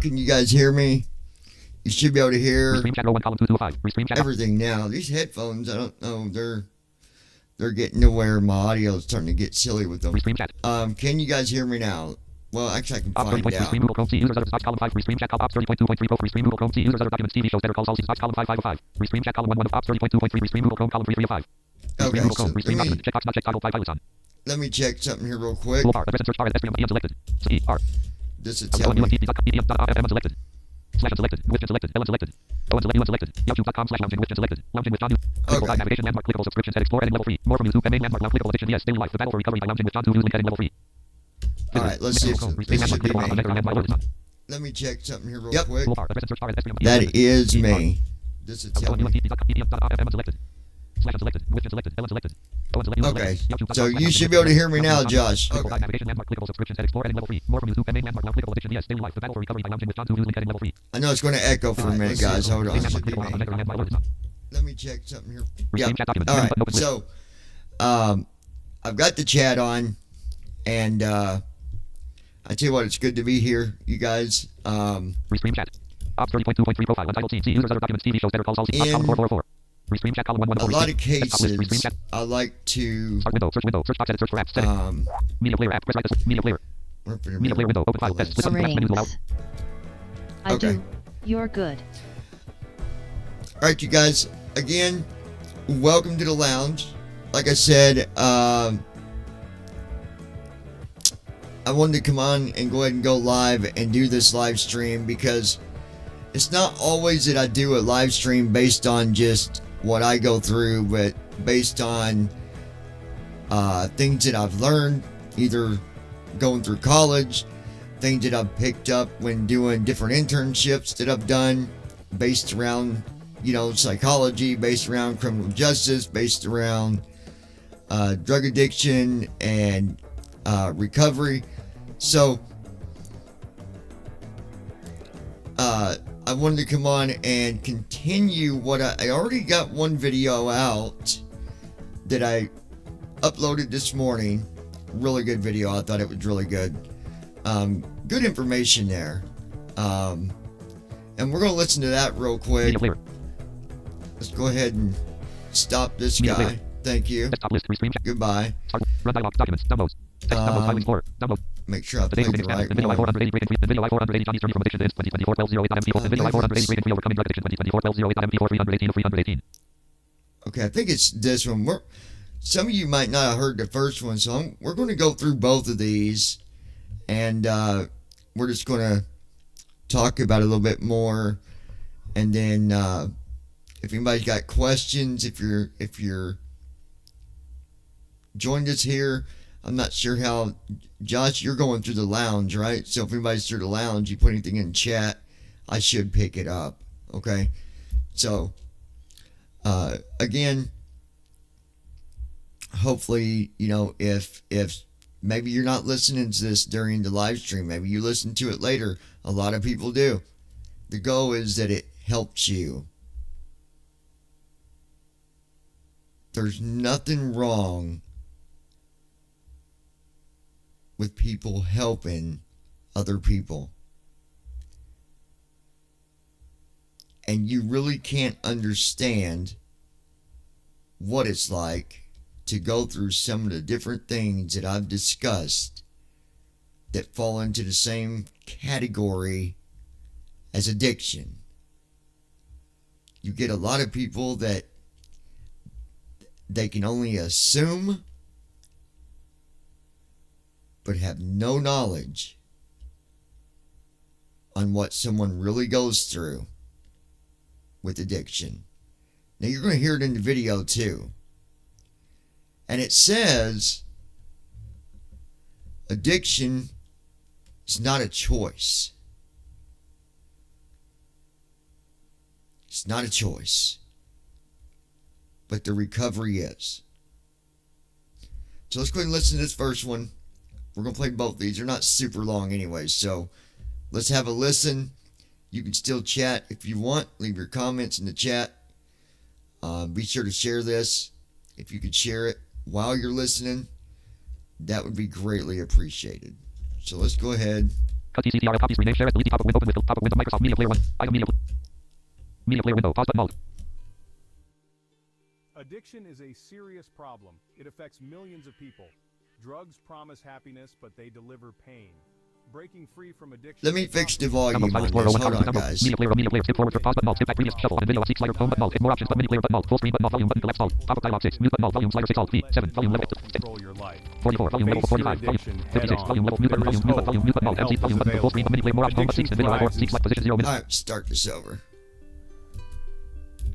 Can you guys hear me? You should be able to hear everything now. These headphones, I don't know, they're getting to where my audio is starting to get silly with them. Can you guys hear me now? Well, actually, I can find out. Okay, so let me check something here real quick. This is telling me. Alright, let's see if this should be me. Let me check something here real quick. That is me. This is telling me. Okay, so you should be able to hear me now, Josh. Okay. I know it's going to echo for a minute, guys. Hold on. Let me check something here. Yeah. Alright, so I've got the chat on, and I tell you what, it's good to be here, you guys. In a lot of cases, I like to I do. You're good. Alright, you guys, again, welcome to the lounge. Like I said, I wanted to come on and go ahead and go live and do this live stream because it's not always that I do a live stream based on just what I go through, but based on things that I've learned, either going through college, things that I've picked up when doing different internships that I've done, based around, psychology, based around criminal justice, based around drug addiction and recovery. So I wanted to come on and continue what I already got one video out that I uploaded this morning. Really good video. I thought it was really good. Good information there. And we're going to listen to that real quick. Let's go ahead and stop this guy. Thank you. Goodbye. Make sure I played the right one. Okay, I think it's this one. Some of you might not have heard the first one, so we're going to go through both of these, and we're just going to talk about it a little bit more, and then if anybody's got questions, if you're joined us here, I'm not sure how, Josh, you're going through the lounge, right? So if anybody's through the lounge, you put anything in chat, I should pick it up, okay? So, again, hopefully, if maybe you're not listening to this during the live stream, maybe you listen to it later. A lot of people do. The goal is that it helps you. There's nothing wrong with people helping other people. And you really can't understand what it's like to go through some of the different things that I've discussed that fall into the same category as addiction. You get a lot of people that they can only assume but have no knowledge on what someone really goes through with addiction. Now you're going to hear it in the video too. And it says addiction is not a choice. It's not a choice. But the recovery is. So let's go ahead and listen to this first one. We're going to play both these. They're not super long anyway, so let's have a listen. You can still chat if you want. Leave your comments in the chat. Be sure to share this. If you could share it while you're listening, that would be greatly appreciated. So let's go ahead Cut TCTRL copies. Rename. Share it. Delete the pop-up window. Open with pop-up window. Microsoft Media Player 1. Item Media Player window. Pause button. Alt. Addiction is a serious problem. It affects millions of people. Drugs promise happiness, but they deliver pain. Breaking free from addiction. Let me fix the volume Download on Explorer this. 1. Hold on, guys. Media player. Skip forward. Pause button. Alt. Skip back previous. Shuffle. And video. Seek slider. Home button. Alt. Hit more options. But mini player button. Alt. Full screen button. Alt. Volume button. Left. Alt. Pop-up dialog 6. Mute button. Alt. Volume slider 6. Alt. V. 7. Volume level. Control your life. 44. Volume level. 45. Volume 56. Volume level. Mute button. Volume. Mute button. Volume. Mute button. Alt. MC. Volume button. Full screen. Mini player. More options. Home button 6. And video. 4. Seek select position 0 minutes. Alright, start this over.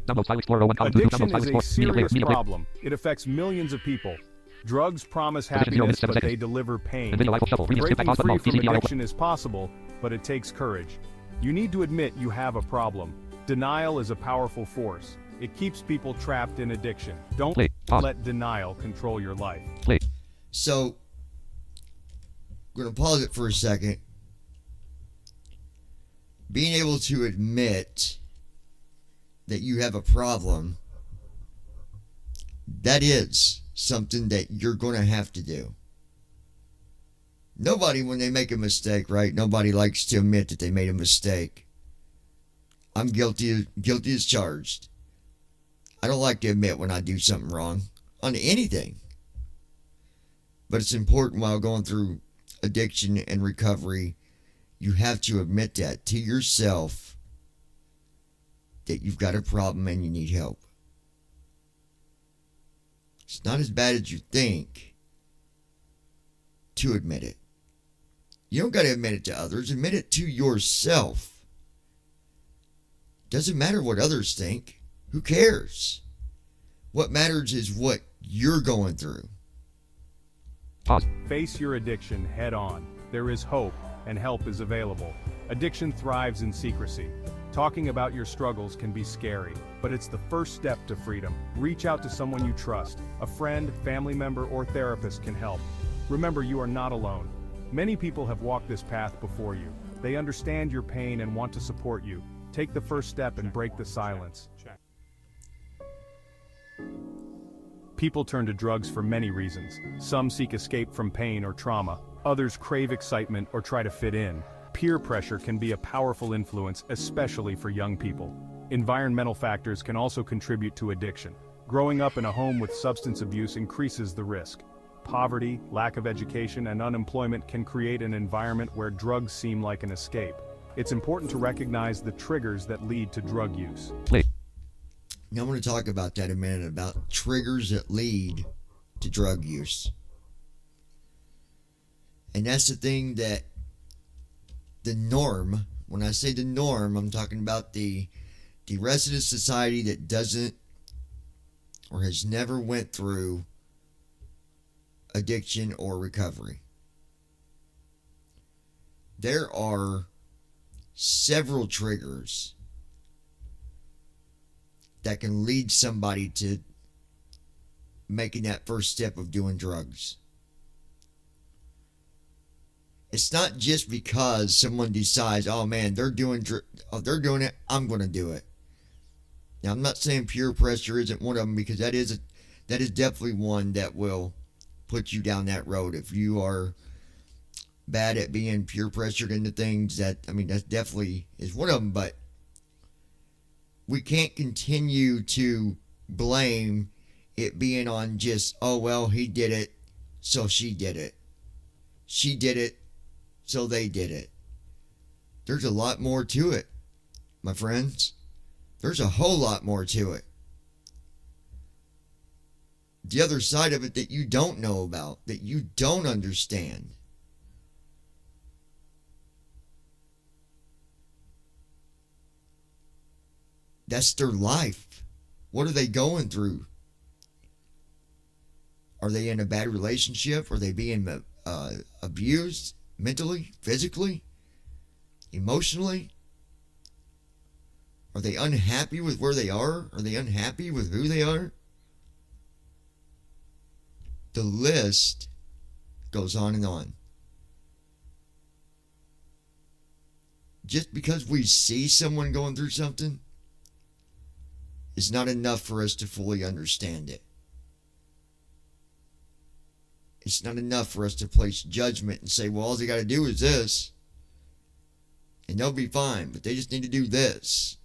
Download File Explorer 1. Column 2. Addiction Download File is a Explorer. Media serious player. problem. It affects millions of people. Drugs promise Position 0 happiness, minutes, 7 but they seconds. deliver pain. And video live shuffle. Skip back. Breaking Pause button. free Alt. from TCTRL. addiction is possible, but it takes courage. You need to admit you have a problem. Denial is a powerful force. It keeps people trapped in addiction. Don't Play. Pause. let denial control your life. Play. So, we're going to pause it for a second. Being able to admit that you have a problem, that is something that you're going to have to do. Nobody, when they make a mistake, right? Nobody likes to admit that they made a mistake. I'm guilty as charged. I don't like to admit when I do something wrong on anything. But it's important while going through addiction and recovery, you have to admit that to yourself that you've got a problem and you need help. It's not as bad as you think to admit it. You don't got to admit it to others. Admit it to yourself. Doesn't matter what others think. Who cares? What matters is what you're going through. Pause. Face your addiction head on. There is hope, and help is available. Addiction thrives in secrecy. Talking about your struggles can be scary, but it's the first step to freedom. Reach out to someone you trust. A friend, family member, or therapist can help. Remember, you are not alone. Many people have walked this path before you. They understand your pain and want to support you. Take the first step and break the silence. People turn to drugs for many reasons. Some seek escape from pain or trauma. Others crave excitement or try to fit in. Peer pressure can be a powerful influence, especially for young people. Environmental factors can also contribute to addiction. Growing up in a home with substance abuse increases the risk. Poverty, lack of education, and unemployment can create an environment where drugs seem like an escape. It's important to recognize the triggers that lead to drug use. Play. Now I'm going to talk about that in a minute, about triggers that lead to drug use. And that's the thing that the norm, when I say the norm, I'm talking about the rest of the society that doesn't or has never went through addiction or recovery. There are several triggers that can lead somebody to making that first step of doing drugs. It's not just because someone decides, oh man, they're doing it, I'm going to do it. Now, I'm not saying peer pressure isn't one of them, because that is definitely one that will put you down that road. If you are bad at being peer pressured into things, that definitely is one of them. But we can't continue to blame it being on just, oh well, he did it, so she did it. She did it, so they did it. There's a lot more to it, my friends. There's a whole lot more to it. The other side of it that you don't know about, that you don't understand. That's their life. What are they going through? Are they in a bad relationship? Are they being abused mentally, physically, emotionally? Are they unhappy with where they are? Are they unhappy with who they are? The list goes on and on. Just because we see someone going through something is not enough for us to fully understand it. It's not enough for us to place judgment and say, well, all they got to do is this. and they'll be fine, but they just need to do this.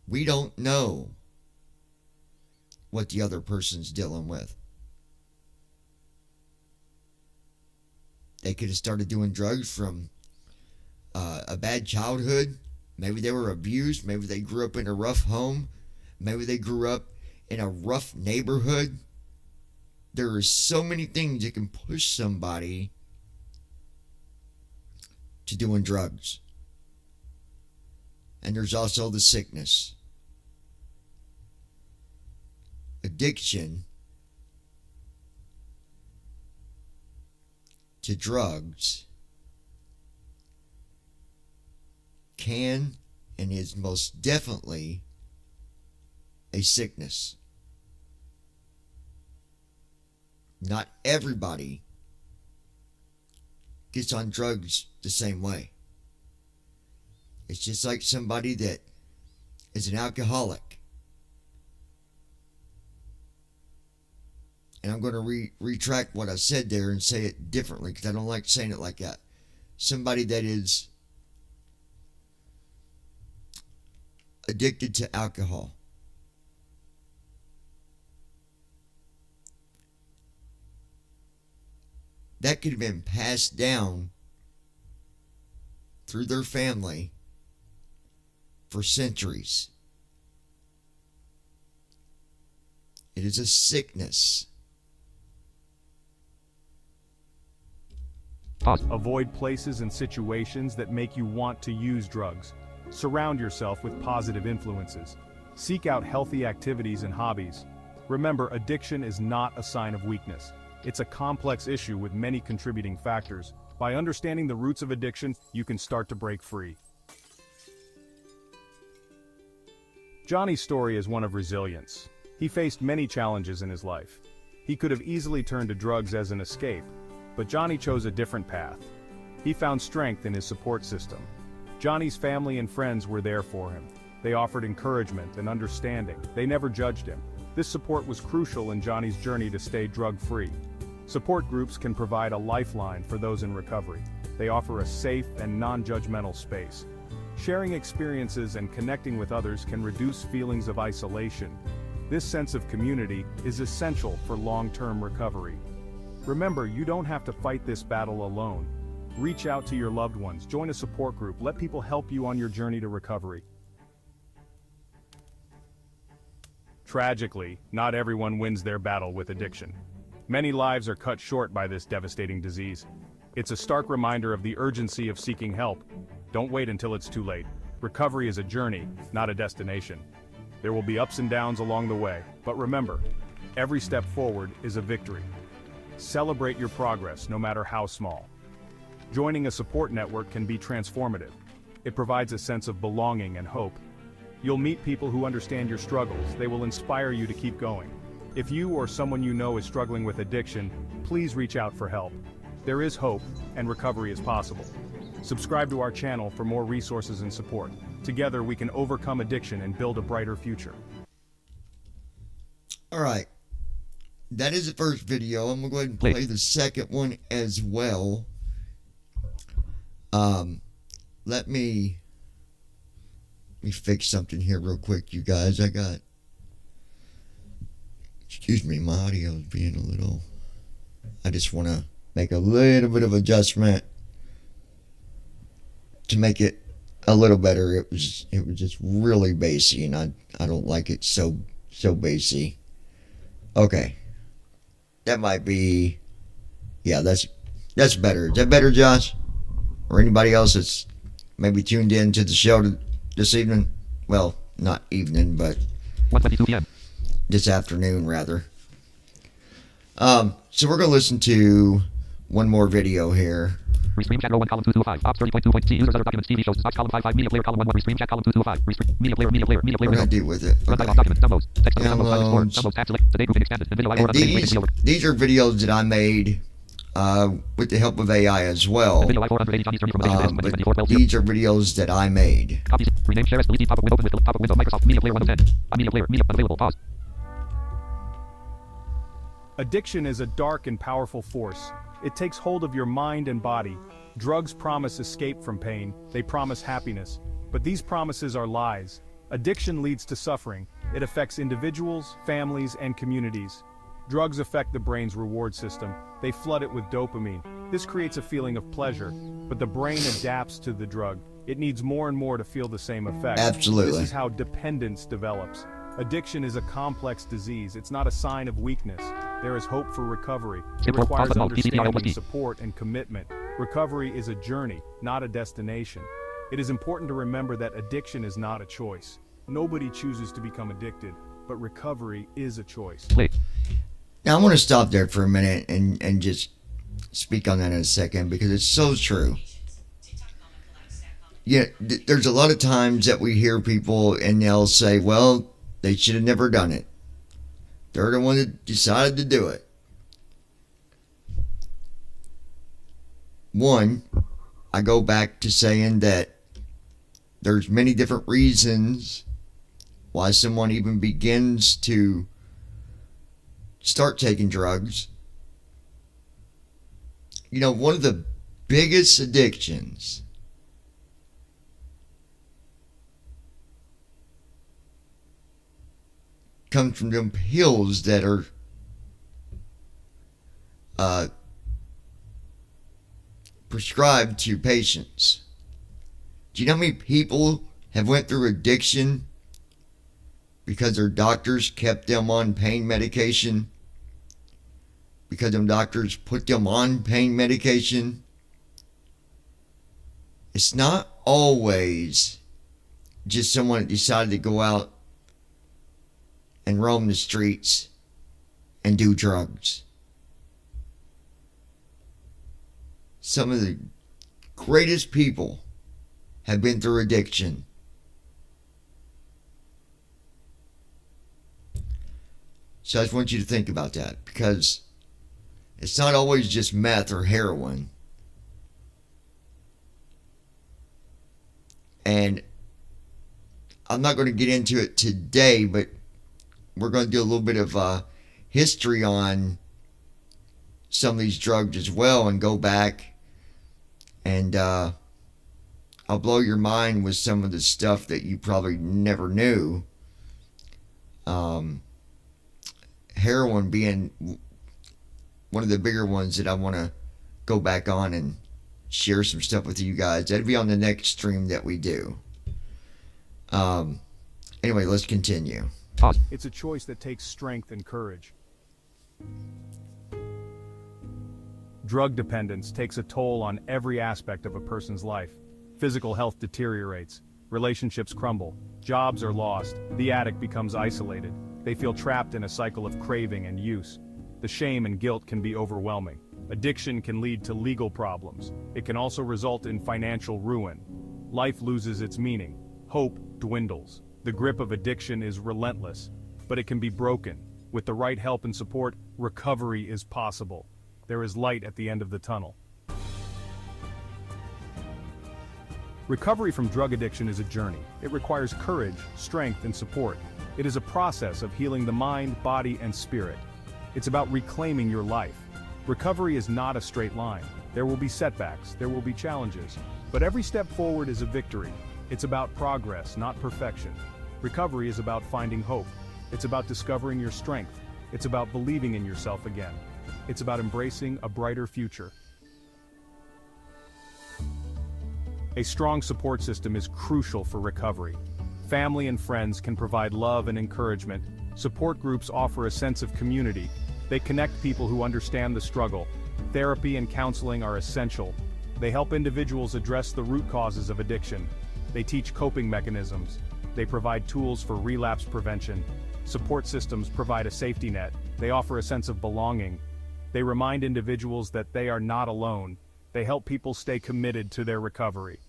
We don't know what the other person's dealing with. They could have started doing drugs from a bad childhood. Maybe they were abused. Maybe they grew up in a rough home. Maybe they grew up in a rough neighborhood. There are so many things that can push somebody to doing drugs. And there's also the sickness. Addiction to drugs can and is most definitely a sickness. Not everybody gets on drugs the same way. It's just like somebody that is an alcoholic. And I'm going to retract what I said there and say it differently because I don't like saying it like that. Somebody that is addicted to alcohol. That could have been passed down through their family for centuries. It is a sickness. Pause. Avoid places and situations that make you want to use drugs. Surround yourself with positive influences. Seek out healthy activities and hobbies. Remember, addiction is not a sign of weakness. It's a complex issue with many contributing factors. By understanding the roots of addiction, you can start to break free. Johnny's story is one of resilience. He faced many challenges in his life. He could have easily turned to drugs as an escape, but Johnny chose a different path. He found strength in his support system. Johnny's family and friends were there for him. They offered encouragement and understanding. They never judged him. This support was crucial in Johnny's journey to stay drug-free. Support groups can provide a lifeline for those in recovery. They offer a safe and non-judgmental space. Sharing experiences and connecting with others can reduce feelings of isolation. This sense of community is essential for long-term recovery. Remember, you don't have to fight this battle alone. Reach out to your loved ones, join a support group, let people help you on your journey to recovery. Tragically, not everyone wins their battle with addiction. Many lives are cut short by this devastating disease. It's a stark reminder of the urgency of seeking help. Don't wait until it's too late. Recovery is a journey, not a destination. There will be ups and downs along the way, but remember, every step forward is a victory. Celebrate your progress, no matter how small. Joining a support network can be transformative. It provides a sense of belonging and hope. You'll meet people who understand your struggles. They will inspire you to keep going. If you or someone you know is struggling with addiction, please reach out for help. There is hope, and recovery is possible. Subscribe to our channel for more resources and support. Together, we can overcome addiction and build a brighter future. All right. That is the first video. I'm going to go ahead and play the second one as well. Let me fix something here real quick, you guys. Excuse me, my audio is being a little, I just want to make a little bit of adjustment to make it a little better. It was just really bassy, and I don't like it so bassy. Okay. That might be, yeah, that's better. Is that better, Josh? Or anybody else that's maybe tuned in to the show this evening? Well, not evening, but 1:22 p.m. this afternoon, rather. So we're going to listen to one more video here. Restream chat row 1 column 225. Ops 30.2.c. Users other documents TV shows. Docs column 55. Media player column 1 1. Restream chat column 225. Restream media player. We're going to deal with it. Run Okay. dialog documents. Downloads. Text Downloads. Downloads tab select. Today grouping expanded. And video And these are videos that I made with the help of AI as well. Video I-480 Johnny's journey from addiction to But 24 these are videos that I made. Copy. Rename share as delete pop-up window open with pop-up window Microsoft Media Player 1 of 10. Media player. Media unavailable. Pause. Addiction is a dark and powerful force. It takes hold of your mind and body, Drugs promise escape from pain, they promise happiness. But these promises are lies. Addiction leads to suffering. It affects individuals, families, and communities. Drugs affect the brain's reward system. They flood it with dopamine. This creates a feeling of pleasure, but the brain adapts to the drug. It needs more and more to feel the same effect. Absolutely. This is how dependence develops. Addiction is a complex disease. It's not a sign of weakness. There is hope for recovery. It requires understanding, support, and commitment. Recovery is a journey, not a destination. It is important to remember that addiction is not a choice. Nobody chooses to become addicted, but recovery is a choice. Now I want to stop there for a minute and just speak on that in a second, because it's so true. Yeah, there's a lot of times that we hear people and they'll say, well, they should have never done it. They're the one that decided to do it. One, I go back to saying that there's many different reasons why someone even begins to start taking drugs. You know, one of the biggest addictions comes from them pills that are prescribed to patients. Do you know how many people have went through addiction because their doctors kept them on pain medication? Because them doctors put them on pain medication? It's not always just someone that decided to go out and roam the streets and do drugs. Some of the greatest people have been through addiction. So I just want you to think about that, because it's not always just meth or heroin. And I'm not going to get into it today, but we're going to do a little bit of history on some of these drugs as well, and go back and I'll blow your mind with some of the stuff that you probably never knew. Heroin being one of the bigger ones that I want to go back on and share some stuff with you guys. That'll be on the next stream that we do. Anyway, let's continue. It's a choice that takes strength and courage. Drug dependence takes a toll on every aspect of a person's life. Physical health deteriorates, relationships crumble, jobs are lost, the addict becomes isolated. They feel trapped in a cycle of craving and use. The shame and guilt can be overwhelming. Addiction can lead to legal problems. It can also result in financial ruin. Life loses its meaning. Hope dwindles. The grip of addiction is relentless, but it can be broken. With the right help and support, recovery is possible. There is light at the end of the tunnel. Recovery from drug addiction is a journey. It requires courage, strength, and support. It is a process of healing the mind, body, and spirit. It's about reclaiming your life. Recovery is not a straight line. There will be setbacks, there will be challenges, but every step forward is a victory. It's about progress, not perfection. Recovery is about finding hope. It's about discovering your strength. It's about believing in yourself again. It's about embracing a brighter future. A strong support system is crucial for recovery. Family and friends can provide love and encouragement. Support groups offer a sense of community. They connect people who understand the struggle. Therapy and counseling are essential. They help individuals address the root causes of addiction. They teach coping mechanisms. They provide tools for relapse prevention. Support systems provide a safety net. They offer a sense of belonging. They remind individuals that they are not alone. They help people stay committed to their recovery.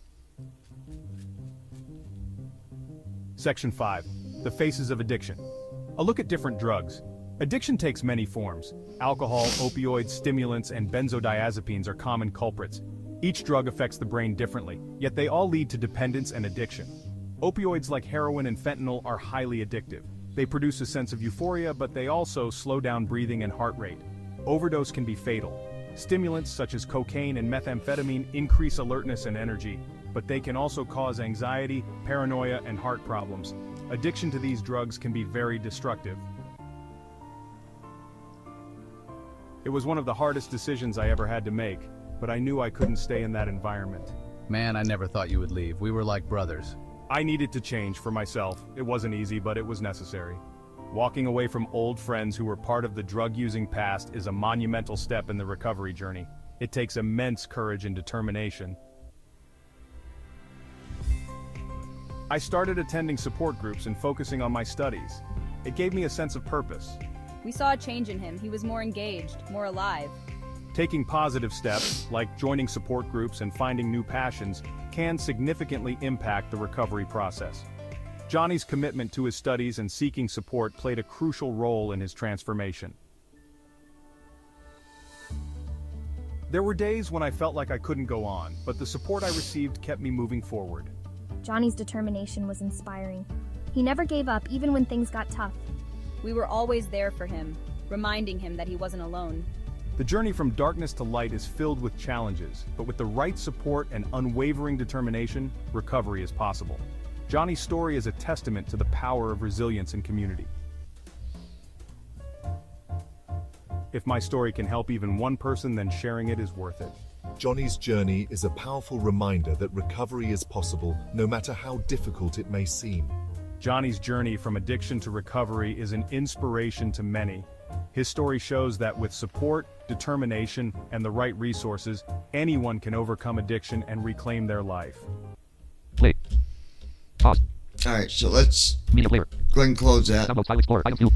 Section 5. The Faces of Addiction. A look at different drugs. Addiction takes many forms. Alcohol, opioids, stimulants, and benzodiazepines are common culprits. Each drug affects the brain differently, yet they all lead to dependence and addiction. Opioids like heroin and fentanyl are highly addictive. They produce a sense of euphoria, but they also slow down breathing and heart rate. Overdose can be fatal. Stimulants such as cocaine and methamphetamine increase alertness and energy, but they can also cause anxiety, paranoia, and heart problems. Addiction to these drugs can be very destructive. It was one of the hardest decisions I ever had to make, but I knew I couldn't stay in that environment. Man, I never thought you would leave. We were like brothers. I needed to change for myself. It wasn't easy, but it was necessary. Walking away from old friends who were part of the drug-using past is a monumental step in the recovery journey. It takes immense courage and determination. I started attending support groups and focusing on my studies. It gave me a sense of purpose. We saw a change in him. He was more engaged, more alive. Taking positive steps, like joining support groups and finding new passions, can significantly impact the recovery process. Johnny's commitment to his studies and seeking support played a crucial role in his transformation. There were days when I felt like I couldn't go on, but the support I received kept me moving forward. Johnny's determination was inspiring. He never gave up even when things got tough. We were always there for him, reminding him that he wasn't alone. The journey from darkness to light is filled with challenges, but with the right support and unwavering determination, recovery is possible. Johnny's story is a testament to the power of resilience and community. If my story can help even one person, then sharing it is worth it. Johnny's journey is a powerful reminder that recovery is possible, no matter how difficult it may seem. Johnny's journey from addiction to recovery is an inspiration to many. His story shows that with support, determination, and the right resources, anyone can overcome addiction and reclaim their life. Play. Pause. Alright, so let's Media player. go ahead and close that. Download file explorer. Item 2.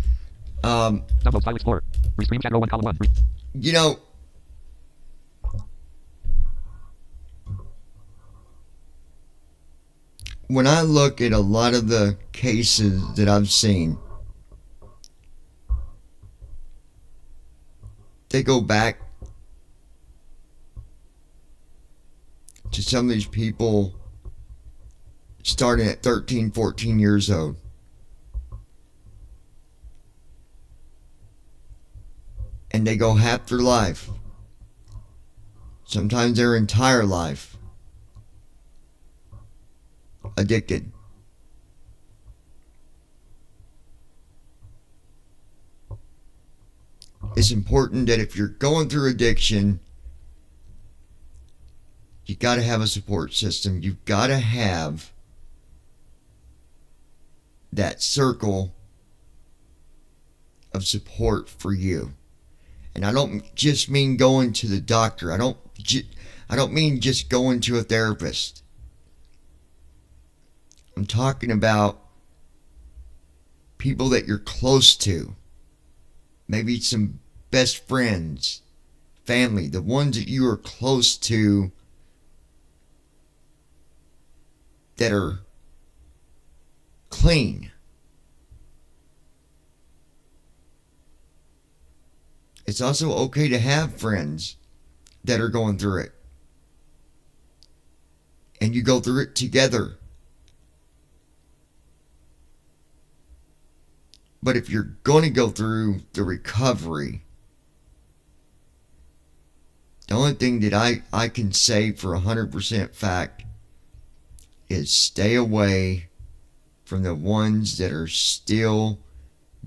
Download file explorer. Restream chat row 1 column 1. You know, when I look at a lot of the cases that I've seen, they go back to some of these people starting at 13, 14 years old. And they go half their life, sometimes their entire life, addicted. It's important that if you're going through addiction, you got to have a support system. You've got to have that circle of support for you. And I don't just mean going to the doctor. I don't mean just going to a therapist. I'm talking about people that you're close to. Maybe some best friends, family, the ones that you are close to that are clean. It's also okay to have friends that are going through it. And you go through it together. But if you're going to go through the recovery, the only thing that I can say for 100% fact is stay away from the ones that are still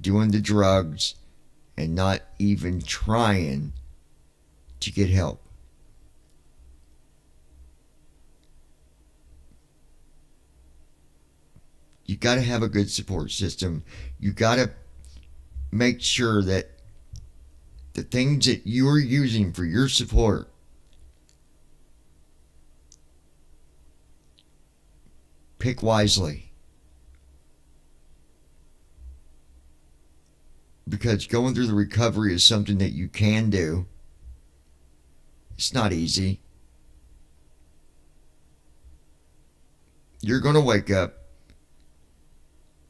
doing the drugs and not even trying to get help. You got to have a good support system. You got to make sure that the things that you are using for your support pick wisely. Because going through the recovery is something that you can do. It's not easy. You're going to wake up.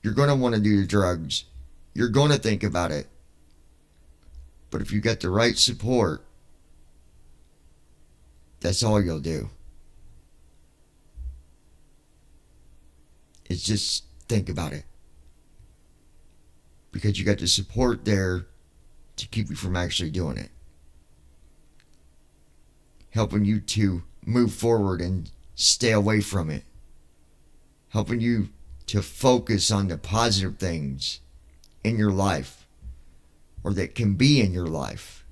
You're going to want to do the drugs. You're going to think about it. But if you got the right support, that's all you'll do. It's just think about it. Because you got the support there to keep you from actually doing it. helping you to move forward and stay away from it, helping you to focus on the positive things in your life or that can be in your life.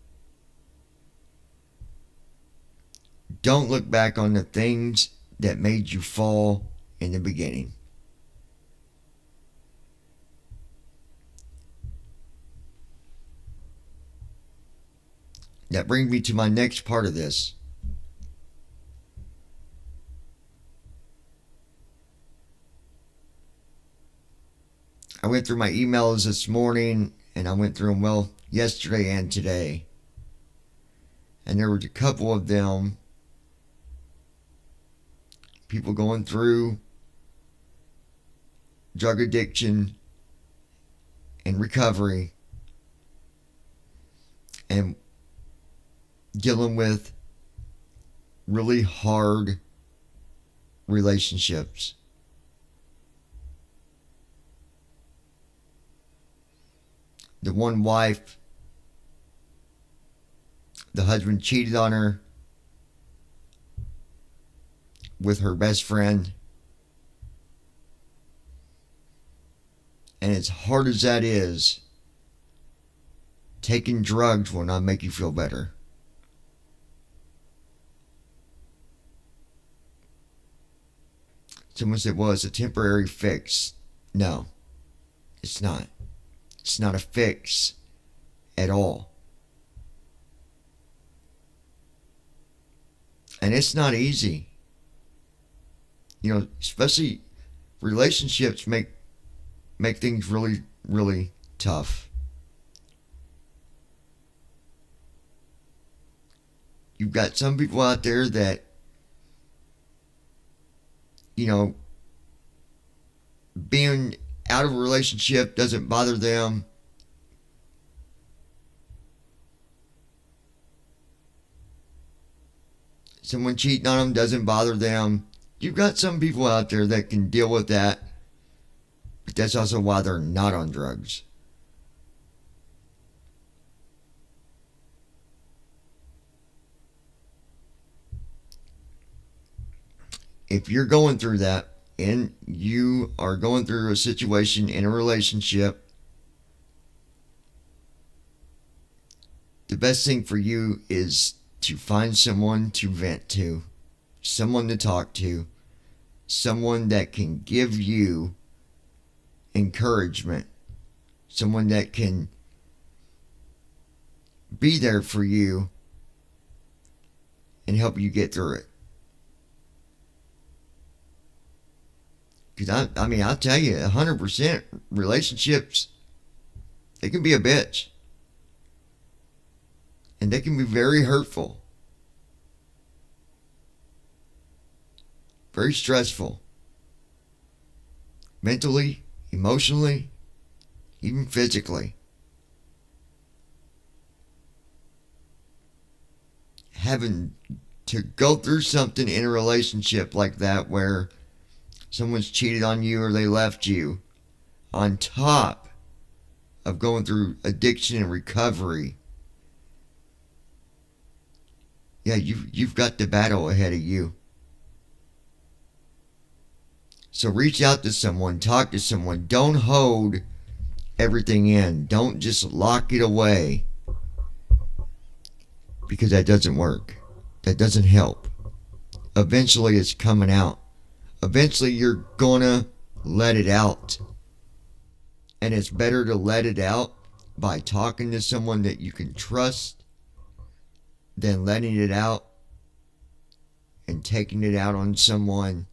Don't look back on the things that made you fall in the beginning. That brings me to my next part of this. I went through my emails this morning, and I went through them, well, yesterday and today. And there were a couple of them, people going through drug addiction and recovery and dealing with really hard relationships. The one wife, the husband cheated on her with her best friend. And as hard as that is, taking drugs will not make you feel better. Someone said, well, it's a temporary fix. No, it's not. It's not a fix at all. And it's not easy. You know, especially relationships make things really, really tough. You've got some people out there that, you know, being out of a relationship doesn't bother them. Someone cheating on them doesn't bother them. You've got some people out there that can deal with that, but that's also why they're not on drugs. If you're going through that and you are going through a situation in a relationship, the best thing for you is to find someone to vent to, someone to talk to, someone that can give you encouragement, someone that can be there for you and help you get through it. Because I mean, I'll tell you, 100% relationships, they can be a bitch. And they can be very hurtful. Very stressful. Mentally, emotionally, even physically. Having to go through something in a relationship like that where someone's cheated on you or they left you, on top of going through addiction and recovery, yeah, you've got the battle ahead of you. So reach out to someone, talk to someone. Don't hold everything in. Don't just lock it away, because that doesn't work. That doesn't help. Eventually it's coming out. Eventually you're gonna let it out. And it's better to let it out by talking to someone that you can trust than letting it out and taking it out on someone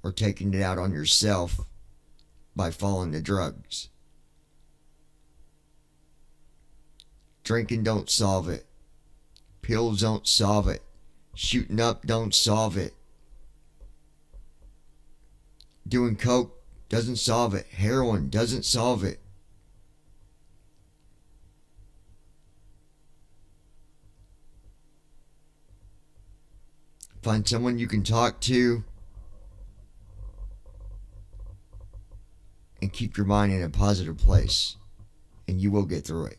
or taking it out on yourself by falling to drugs. Drinking don't solve it. Pills don't solve it. Shooting up don't solve it. Doing coke doesn't solve it. Heroin doesn't solve it. Find someone you can talk to and keep your mind in a positive place, and you will get through it.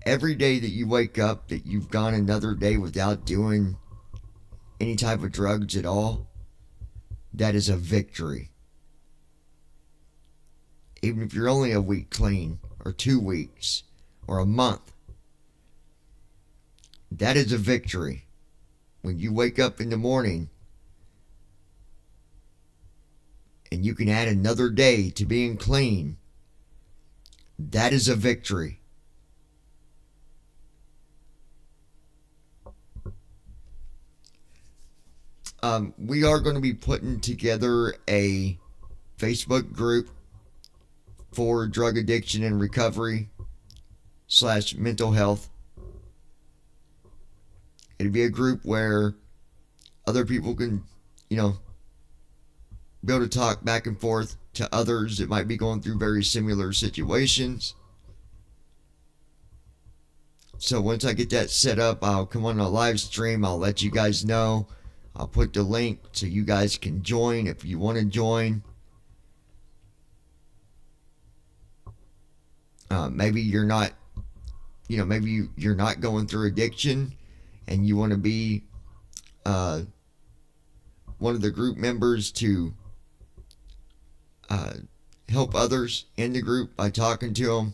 every day that you wake up that you've gone another day without doing any type of drugs at all, that is a victory. Even if you're only a week clean, or 2 weeks, or a month, that is a victory. When you wake up in the morning and you can add another day to being clean, that is a victory. We are going to be putting together a Facebook group for drug addiction and recovery / mental health. It'll be a group where other people can, be able to talk back and forth to others that might be going through very similar situations. So once I get that set up, I'll come on a live stream. I'll let you guys know. I'll put the link so you guys can join if you want to join. Maybe you're not, maybe you're not going through addiction and you want to be one of the group members to help others in the group by talking to them,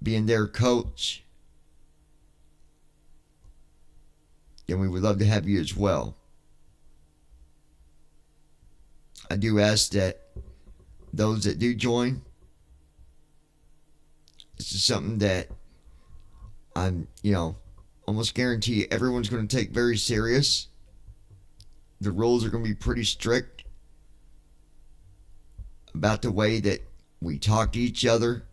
being their coach, then we would love to have you as well. I do ask that those that do join, this is something that I'm, almost guarantee everyone's going to take very serious. The rules are going to be pretty strict about the way that we talk to each other.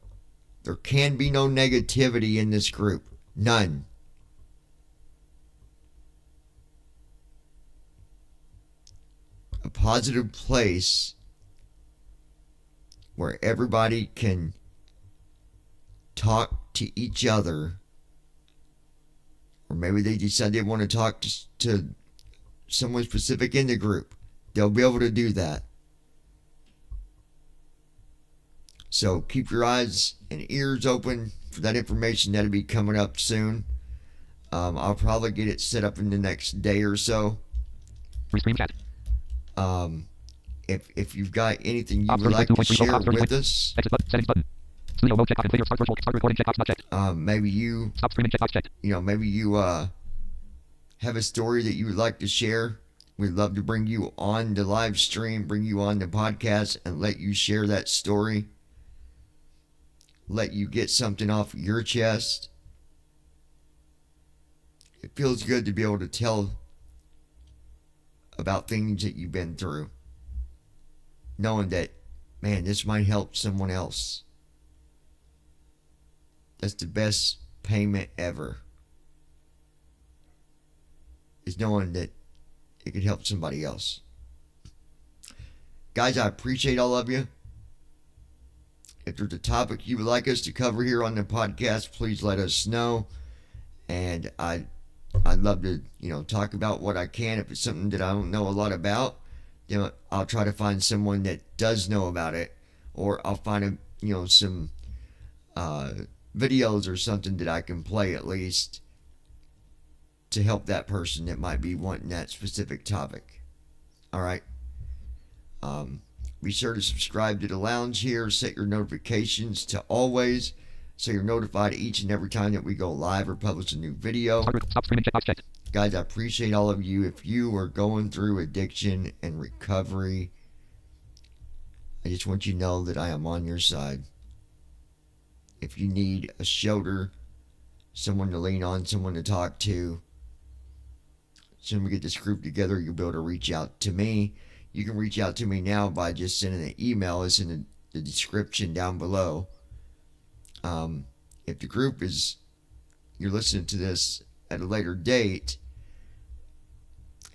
There can be no negativity in this group. None. A positive place where everybody can talk to each other, or maybe they decide they want to talk to someone specific in the group. They'll be able to do that. So keep your eyes and ears open for that information. That'll be coming up soon. I'll probably get it set up in the next day or so. Restream chat. If you've got anything you would like to share with us, Exit button. Settings button. Studio mode checkbox configured. Start virtual. Start recording checkbox not checked. maybe you, Stop streaming checkbox checked. maybe you have a story that you would like to share. We'd love to bring you on the live stream, bring you on the podcast, and let you share that story. Let you get something off your chest. It feels good to be able to tell about things that you've been through, knowing that, man, this might help someone else. That's the best payment ever, is knowing that it could help somebody else. Guys, I appreciate all of you. If there's a topic you would like us to cover here on the podcast, please let us know. And I'd love to, talk about what I can. If it's something that I don't know a lot about, I'll try to find someone that does know about it, or I'll find some videos or something that I can play at least to help that person that might be wanting that specific topic. All right. Be sure to subscribe to the lounge here. Set your notifications to always, so you're notified each and every time that we go live or publish a new video. Stop streaming checkbox checked. Guys, I appreciate all of you. If you are going through addiction and recovery, I just want you to know that I am on your side. If you need a shoulder, someone to lean on, someone to talk to, as soon as we get this group together, you'll be able to reach out to me. You can reach out to me now by just sending an email. It's in the description down below. If the group is, you're listening to this at a later date,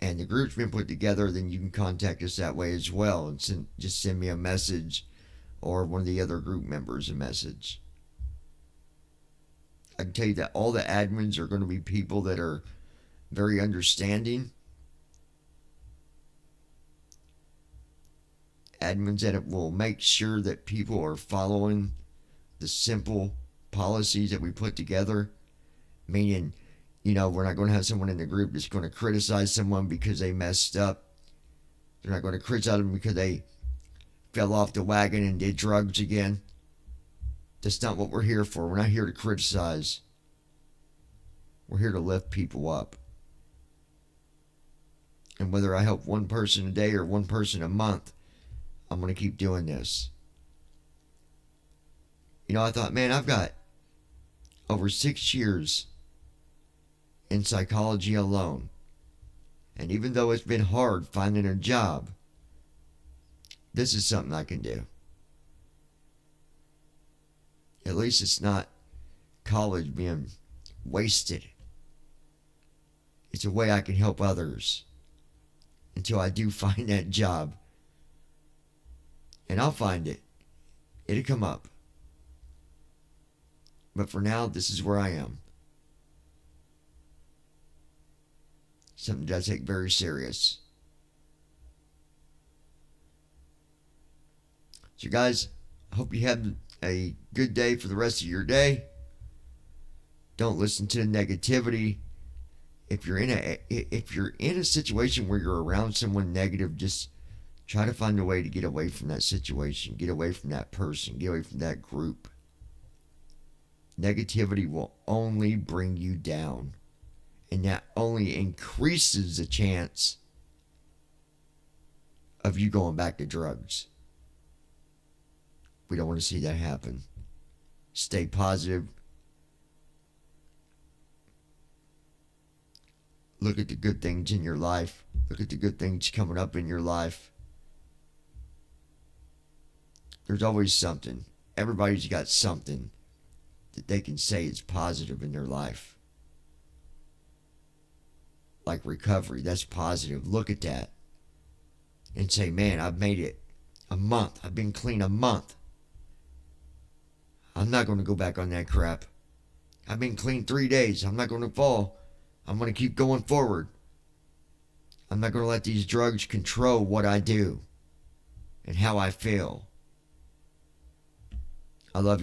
and the group's been put together, then you can contact us that way as well, and just send me a message, or one of the other group members a message. I can tell you that all the admins are going to be people that are very understanding. Admins that will make sure that people are following the simple policies that we put together, meaning, we're not going to have someone in the group that's going to criticize someone because they messed up. They're not going to criticize them because they fell off the wagon and did drugs again. That's not what we're here for. We're not here to criticize. We're here to lift people up. And whether I help one person a day or one person a month, I'm going to keep doing this. I thought, man, I've got over 6 years in psychology alone. And even though it's been hard finding a job, this is something I can do. At least it's not college being wasted. It's a way I can help others until I do find that job. And I'll find it. It'll come up. But for now, this is where I am. Something that I take very serious. So guys, I hope you have a good day for the rest of your day. Don't listen to the negativity. If you're in a situation where you're around someone negative, just try to find a way to get away from that situation, get away from that person, get away from that group. Negativity will only bring you down, and that only increases the chance of you going back to drugs. We don't want to see that happen. Stay positive. Look at the good things in your life. Look at the good things coming up in your life. There's always something. Everybody's got something that they can say is positive in their life. Like recovery, that's positive. Look at that. And say, man, I've made it a month. I've been clean a month. I'm not going to go back on that crap. I've been clean 3 days. I'm not going to fall. I'm going to keep going forward. I'm not going to let these drugs control what I do and how I feel. I love you.